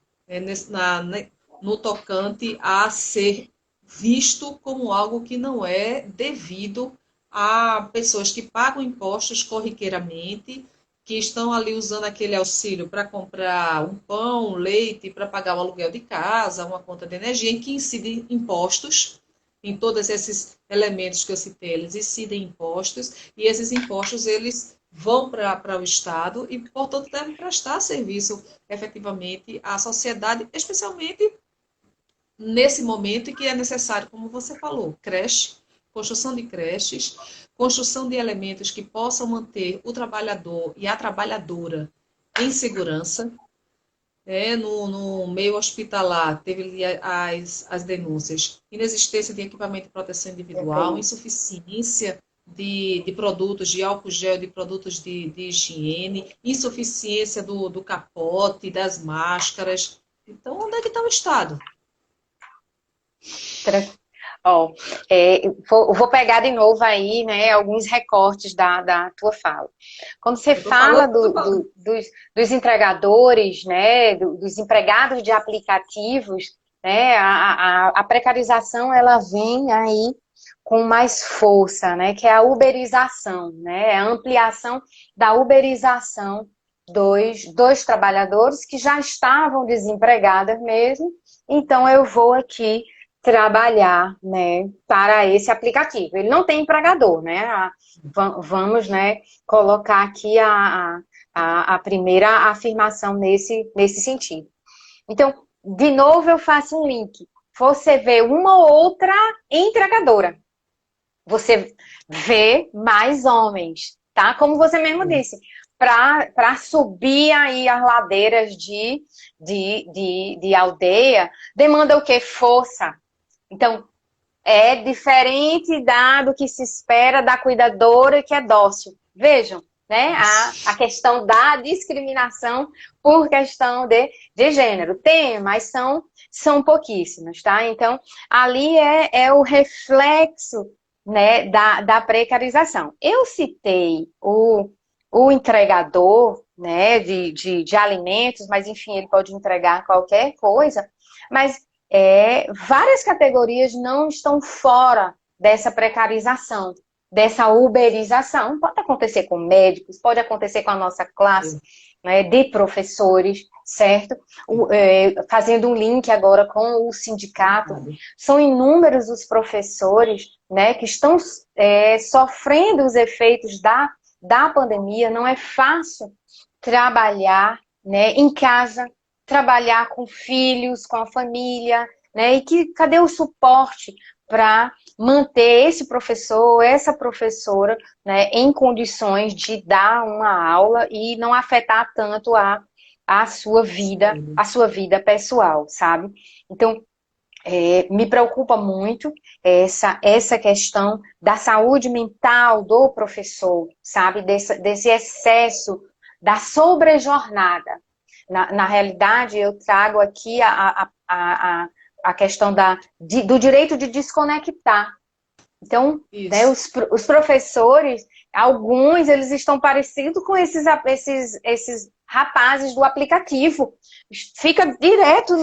no tocante a ser visto como algo que não é devido a pessoas que pagam impostos corriqueiramente, que estão ali usando aquele auxílio para comprar um pão, um leite, para pagar o aluguel de casa, uma conta de energia, em que incidem impostos. Em todos esses elementos que eu citei, eles incidem impostos, e esses impostos eles vão para o Estado e, portanto, devem prestar serviço efetivamente à sociedade, especialmente nesse momento em que é necessário, como você falou, creche, construção de creches, construção de elementos que possam manter o trabalhador e a trabalhadora em segurança. No meio hospitalar, teve as denúncias, inexistência de equipamento de proteção individual, insuficiência de produtos de álcool gel, de produtos de higiene, insuficiência do capote, das máscaras. Então, onde é que está o Estado? Vou pegar de novo aí, né, alguns recortes da tua fala. Quando você fala dos entregadores, né, dos empregados de aplicativos, né, a precarização ela vem aí com mais força, né, que é a uberização, né, a ampliação da uberização dos trabalhadores que já estavam desempregados mesmo. Então eu vou aqui trabalhar, né, para esse aplicativo. Ele não tem empregador, né? Vamos, né, colocar aqui a primeira afirmação nesse sentido. Então, de novo eu faço um link. Você vê uma ou outra entregadora. Você vê mais homens, tá? Como você mesmo disse, para subir aí as ladeiras de aldeia, demanda o quê? Força. Então, é diferente do que se espera da cuidadora que é dócil. Vejam, né? A questão da discriminação por questão de gênero. Tem, mas são pouquíssimas, tá? Então, ali é o reflexo né, da precarização. Eu citei o entregador, né, de alimentos, mas enfim, ele pode entregar qualquer coisa, mas várias categorias não estão fora dessa precarização, dessa uberização. Pode acontecer com médicos, pode acontecer com a nossa classe, né, de professores, certo? Fazendo um link agora com o sindicato, são inúmeros os professores, né, que estão sofrendo os efeitos da pandemia. Não é fácil trabalhar, né, em casa, trabalhar com filhos, com a família, né, e cadê o suporte para manter esse professor, essa professora, né, em condições de dar uma aula e não afetar tanto a sua vida pessoal, sabe? Então, me preocupa muito essa questão da saúde mental do professor, sabe? Desse excesso, da sobrejornada. Na realidade, eu trago aqui a questão do direito de desconectar. Então, né, os professores, alguns, eles estão parecidos com esses rapazes do aplicativo. Fica direto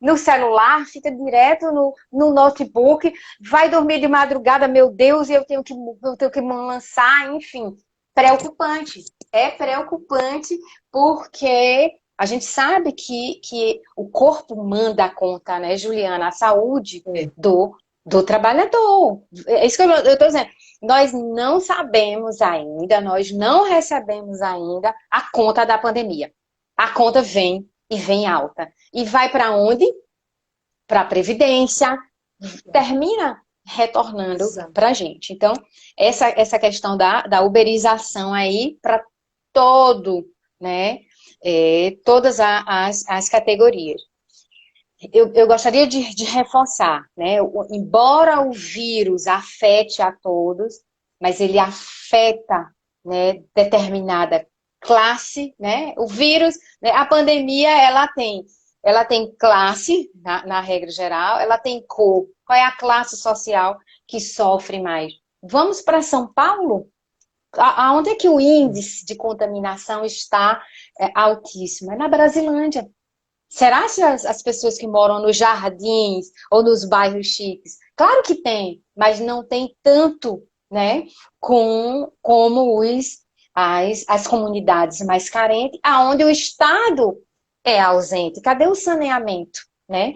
no celular, fica direto no notebook, vai dormir de madrugada, meu Deus, e eu tenho que me lançar, enfim. Preocupante. É preocupante porque a gente sabe que o corpo manda conta, né, Juliana? A saúde do trabalhador. É isso que eu estou dizendo. Nós não sabemos ainda, nós não recebemos ainda a conta da pandemia. A conta vem e vem alta. E vai para onde? Para a Previdência. Termina retornando para a gente. Então, essa questão da uberização aí para né, todas as categorias. Eu gostaria de reforçar, né? Embora o vírus afete a todos, mas ele afeta, né, determinada classe, né? O vírus, né, a pandemia, ela tem classe, na regra geral, ela tem cor. Qual é a classe social que sofre mais? Vamos para São Paulo? Aonde é que o índice de contaminação está altíssimo? É na Brasilândia. Será que as pessoas que moram nos jardins ou nos bairros chiques? Claro que tem, mas não tem tanto, né, como as comunidades mais carentes, aonde o Estado é ausente. Cadê o saneamento, né?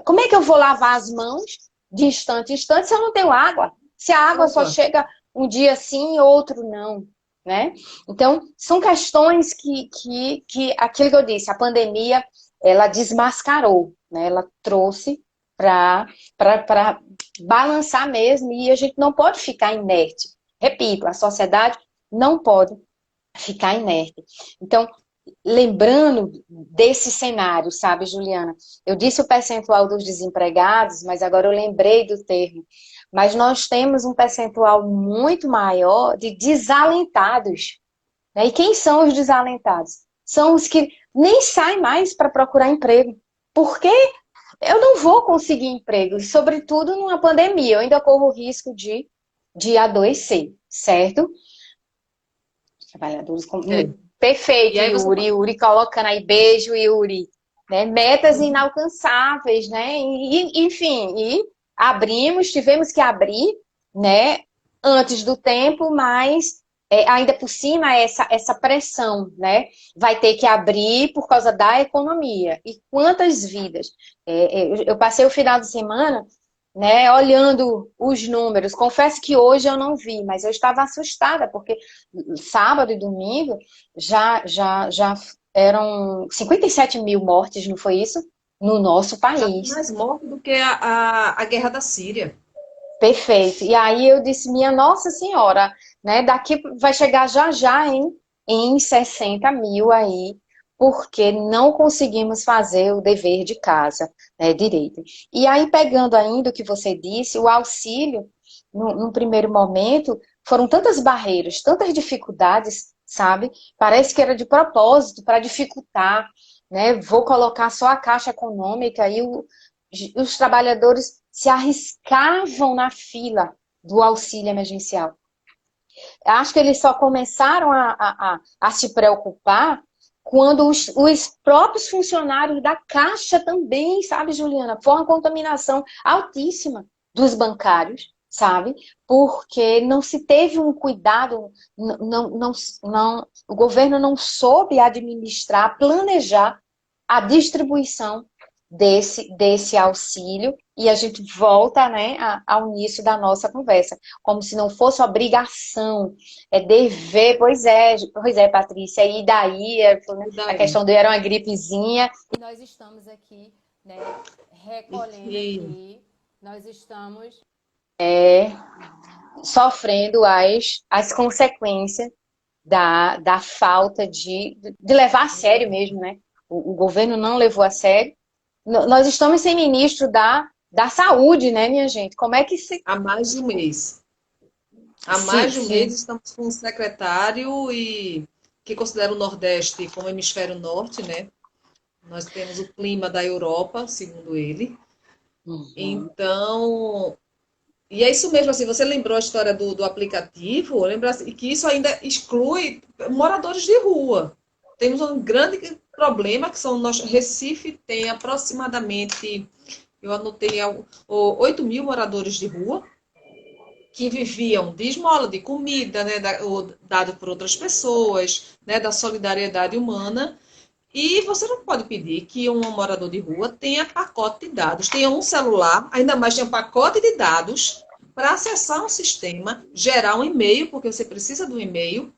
Como é que eu vou lavar as mãos de instante em instante se eu não tenho água? Se a água só chega um dia sim e outro não, né? Então, são questões que aquilo que eu disse, a pandemia, ela desmascarou, né? Ela trouxe para balançar mesmo, e a gente não pode ficar inerte. Repito, a sociedade não pode ficar inerte. Então, lembrando desse cenário, sabe, Juliana? Eu disse o percentual dos desempregados, mas agora eu lembrei do termo. Mas nós temos um percentual muito maior de desalentados. Né? E quem são os desalentados? São os que nem saem mais para procurar emprego. Porque eu não vou conseguir emprego, sobretudo numa pandemia. Eu ainda corro o risco de adoecer, certo? Trabalhadores com... Perfeito, Yuri colocando aí, beijo, Yuri. Né? Metas inalcançáveis, né? Enfim, tivemos que abrir, né, antes do tempo, mas ainda por cima essa pressão, né? Vai ter que abrir por causa da economia. E quantas vidas? Eu passei o final de semana, né, olhando os números. Confesso que hoje eu não vi, mas eu estava assustada, porque sábado e domingo já eram 57 mil mortes, não foi isso? No nosso país. Já mais morte do que a guerra da Síria. Perfeito. E aí eu disse, minha Nossa Senhora, né, daqui vai chegar já em 60 mil aí, porque não conseguimos fazer o dever de casa, né, direito. E aí, pegando ainda o que você disse, o auxílio, num primeiro momento, foram tantas barreiras, tantas dificuldades, sabe? Parece que era de propósito, para dificultar, né? Vou colocar só a Caixa Econômica e os trabalhadores se arriscavam na fila, do auxílio emergencial. Acho que eles só começaram a se preocupar quando os próprios funcionários da Caixa também, sabe, Juliana? Foi uma contaminação altíssima dos bancários, sabe? Porque não se teve um cuidado, o governo não soube administrar, planejar a distribuição desse auxílio, e a gente volta, né, ao início da nossa conversa, como se não fosse obrigação, é dever, pois é, Patrícia, e daí, a questão do era uma gripezinha, e nós estamos aqui, né, recolhendo aqui, nós estamos sofrendo as consequências da falta de levar a sério mesmo, né? O governo não levou a sério. Nós estamos sem ministro da saúde, né, minha gente? Como é que se... Há mais de um mês. Há mais de um mês estamos com um secretário que considera o Nordeste como hemisfério norte, né? Nós temos o clima da Europa, segundo ele. Então, e é isso mesmo, assim, você lembrou a história do aplicativo, lembra assim, que isso ainda exclui moradores de rua. Temos um grande problema, que são Recife tem aproximadamente, eu anotei, 8 mil moradores de rua, que viviam de esmola, de comida, né, dado por outras pessoas, né, da solidariedade humana. E você não pode pedir que um morador de rua tenha pacote de dados, tenha um celular, ainda mais tenha um pacote de dados para acessar um sistema, gerar um e-mail, porque você precisa do e-mail,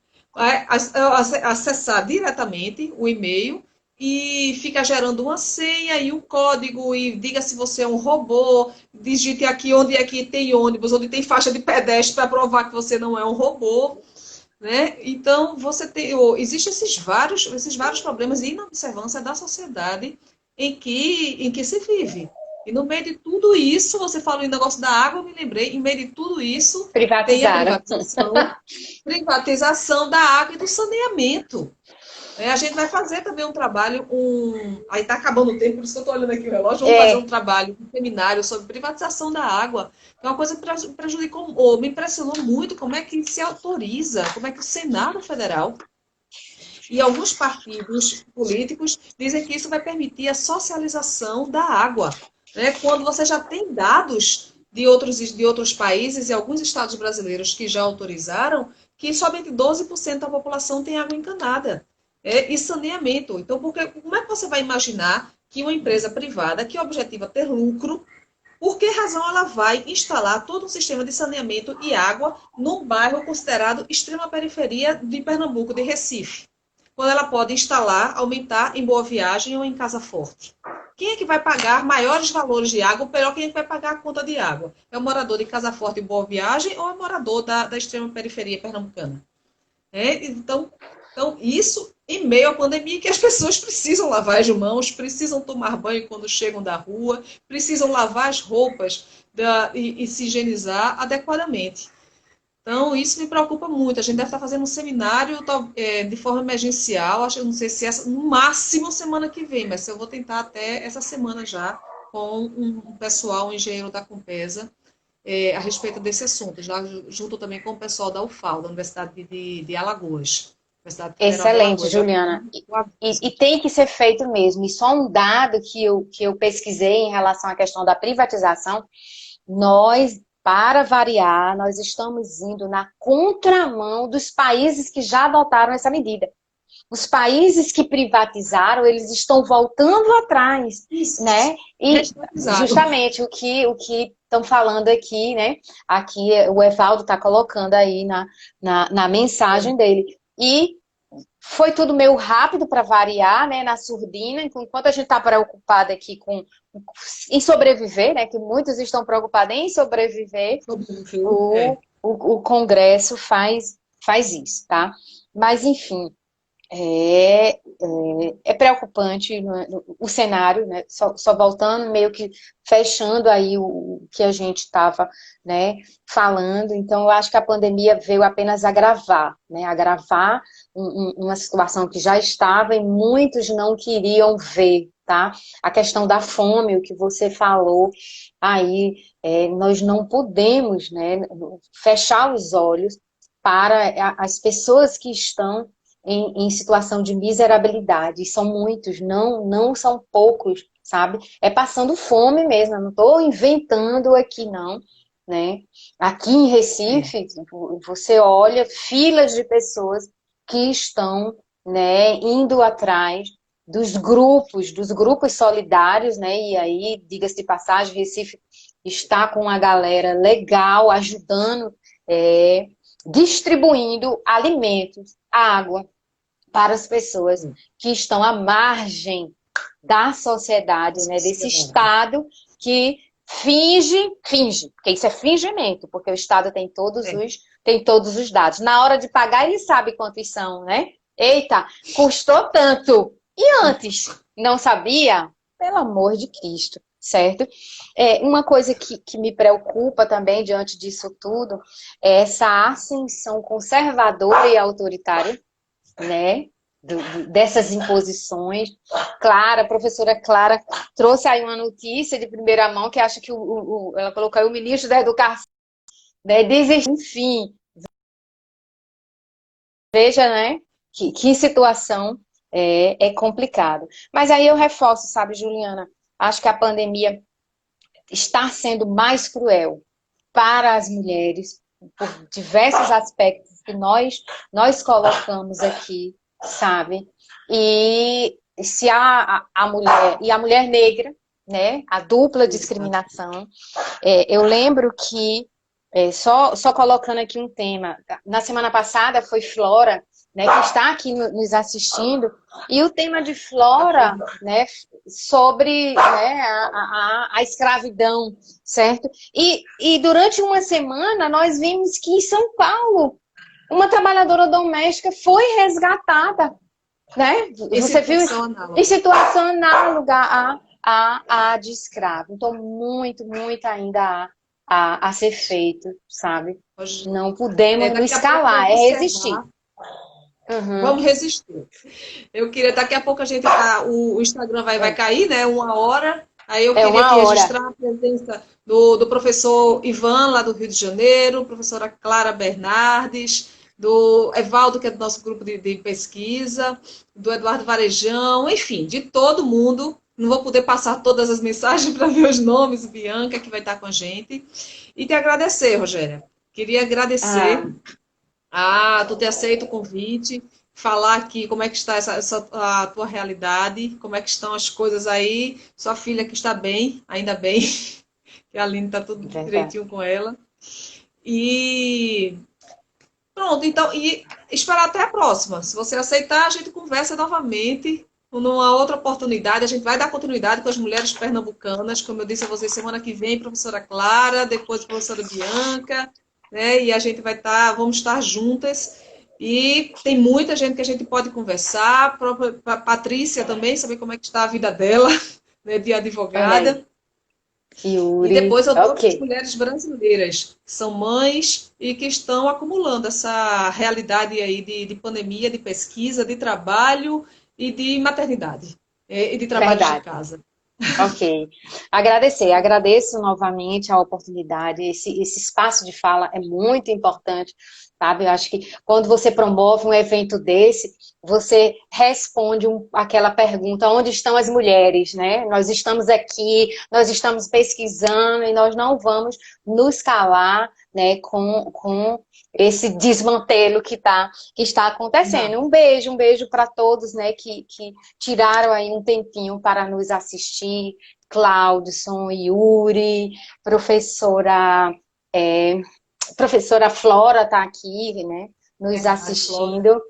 acessar diretamente o e-mail e fica gerando uma senha e um código, e diga se você é um robô, digite aqui onde é que tem ônibus, onde tem faixa de pedestre para provar que você não é um robô. Né? Então, existem esses vários problemas de inobservância da sociedade em que se vive. E no meio de tudo isso, você falou em negócio da água, eu me lembrei, em meio de tudo isso, tem a privatização da água e do saneamento. A gente vai fazer também um trabalho, aí está acabando o tempo, por isso que eu estou olhando aqui o relógio, vamos fazer um trabalho, um seminário sobre privatização da água. É uma coisa que prejudicou, ou me impressionou muito, como é que se autoriza, como é que o Senado Federal e alguns partidos políticos dizem que isso vai permitir a socialização da água. Né? Quando você já tem dados de outros países e alguns estados brasileiros que já autorizaram, que somente 12% da população tem água encanada. E saneamento. Então, como é que você vai imaginar que uma empresa privada que objetiva ter lucro, por que razão ela vai instalar todo um sistema de saneamento e água num bairro considerado extrema periferia de Pernambuco, de Recife? Quando ela pode instalar, aumentar em Boa Viagem ou em Casa Forte? Quem é que vai pagar maiores valores de água, ou melhor, quem é que vai pagar a conta de água? É o morador de Casa Forte e Boa Viagem ou é o morador da extrema periferia pernambucana? Então, isso em meio à pandemia, que as pessoas precisam lavar as mãos, precisam tomar banho quando chegam da rua, precisam lavar as roupas e se higienizar adequadamente. Então, isso me preocupa muito. A gente deve estar fazendo um seminário de forma emergencial, acho que não sei se no máximo semana que vem, mas eu vou tentar até essa semana já com um pessoal, um engenheiro da Compesa, a respeito desse assunto, já junto também com o pessoal da UFAL, da Universidade de Alagoas. Excelente, Juliana. E tem que ser feito mesmo. E só um dado que eu pesquisei em relação à questão da privatização, para variar, nós estamos indo na contramão dos países que já adotaram essa medida. Os países que privatizaram, eles estão voltando atrás, né? E justamente o que estão falando aqui, né? Aqui o Evaldo está colocando aí na mensagem dele. E foi tudo meio rápido para variar, né? Na surdina, enquanto a gente está preocupado aqui em sobreviver, né? Que muitos estão preocupados em sobreviver, o Congresso faz isso, tá? Mas, enfim, é preocupante o cenário, né? Só voltando, meio que fechando aí o que a gente estava, né, falando. Então, eu acho que a pandemia veio apenas agravar, né? Agravar uma situação que já estava e muitos não queriam ver, tá? A questão da fome, o que você falou aí, nós não podemos, né, fechar os olhos para as pessoas que estão em situação de miserabilidade. E são muitos, não são poucos, sabe? É passando fome mesmo, eu não estou inventando aqui, não, né? Aqui em Recife, você olha filas de pessoas que estão, né, indo atrás dos grupos solidários, né? E aí, diga-se de passagem, Recife está com uma galera legal, ajudando, distribuindo alimentos, água para as pessoas que estão à margem da sociedade, né? Desse Estado que finge, porque isso é fingimento, porque o Estado tem todos os dados. Na hora de pagar, ele sabe quantos são, né? Eita, custou tanto. E antes, não sabia? Pelo amor de Cristo, certo? Uma coisa que me preocupa também diante disso tudo é essa ascensão conservadora e autoritária, né? Dessas imposições. A professora Clara trouxe aí uma notícia de primeira mão que acha que ela colocou aí o ministro da Educação, né, desistiu. Enfim, veja, né, que situação é complicado. Mas aí eu reforço, sabe, Juliana, acho que a pandemia está sendo mais cruel para as mulheres por diversos aspectos que nós colocamos aqui, sabe? E se a mulher e a mulher negra, né, a dupla discriminação, eu lembro que só colocando aqui um tema, na semana passada foi Flora, né, que está aqui nos assistindo, e o tema de Flora, né, sobre, né, a escravidão, certo? E durante uma semana nós vimos que em São Paulo uma trabalhadora doméstica foi resgatada, né? Você viu em situação análoga a de escravo. Então, muito ainda a ser feito, sabe? Não podemos nos calar, é resistir. Uhum. Vamos resistir. Eu queria, daqui a pouco o Instagram vai cair, né? 1 hora. Aí eu queria aqui registrar a presença do professor Ivan, lá do Rio de Janeiro, professora Clara Bernardes, do Evaldo, que é do nosso grupo de pesquisa, do Eduardo Varejão, enfim, de todo mundo. Não vou poder passar todas as mensagens para ver os nomes, Bianca, que vai estar com a gente. E te agradecer, Rogéria. Queria agradecer tu ter aceito o convite, falar aqui como é que está a tua realidade, como é que estão as coisas aí. Sua filha que está bem, ainda bem, que a Aline está tudo direitinho com ela. E pronto, então, e esperar até a próxima. Se você aceitar, a gente conversa novamente. Numa outra oportunidade, a gente vai dar continuidade com as mulheres pernambucanas, como eu disse a vocês, semana que vem, professora Clara, depois professora Bianca, né? E a gente vamos estar juntas. E tem muita gente que a gente pode conversar, a própria Patrícia também, saber como é que está a vida dela, né, de advogada. Yuri. E depois outras mulheres brasileiras, que são mães e que estão acumulando essa realidade aí de pandemia, de pesquisa, de trabalho e de maternidade, e de trabalho de casa. Ok. Agradeço novamente a oportunidade, esse espaço de fala é muito importante, sabe? Eu acho que quando você promove um evento desse, você responde aquela pergunta, onde estão as mulheres, né? Nós estamos aqui, nós estamos pesquisando e nós não vamos nos calar, né, com esse desmantelo que está acontecendo. Um beijo para todos, né, que tiraram aí um tempinho para nos assistir. Cláudson, Yuri, professora Flora está aqui, né, nos assistindo,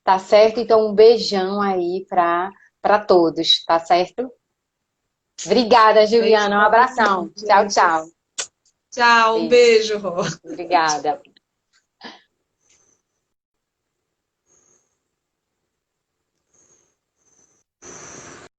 tá certo? Então, um beijão aí para todos, tá certo? Obrigada, Juliana, um abração. Tchau. Tchau, um beijo. Obrigada.